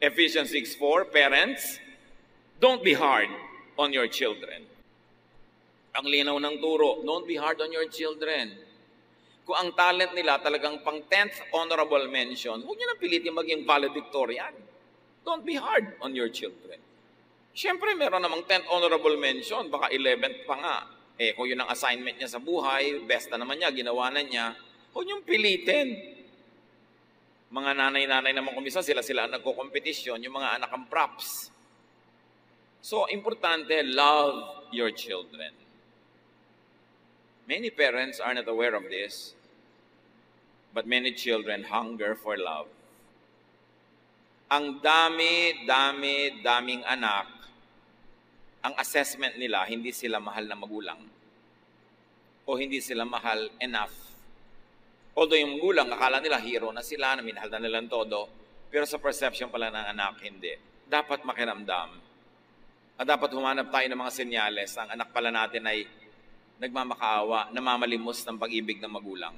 Ephesians 6:4, parents, don't be hard on your children. Ang linaw ng turo, don't be hard on your children. Kung ang talent nila talagang pang 10th honorable mention, huwag nyo na pilitin maging valedictorian. Don't be hard on your children. Siyempre, meron namang 10th honorable mention, baka 11th pa nga. Kung yun ang assignment niya sa buhay, best na naman niya, ginawa na niya, huwag niyong pilitin. Mga nanay-nanay naman kumisa, sila ang nagko-competition, yung mga anak ang props. So, importante, love your children. Many parents are not aware of this, but many children hunger for love. Ang daming anak, ang assessment nila, hindi sila mahal na magulang. O hindi sila mahal enough. Although yung magulang, akala nila hero na sila, na minahal na nilang todo, pero sa perception pala ng anak, hindi. Dapat makiramdam. At dapat humanap tayo ng mga senyales, ang anak pala natin ay nagmamakaawa, namamalimos ng pag-ibig ng magulang.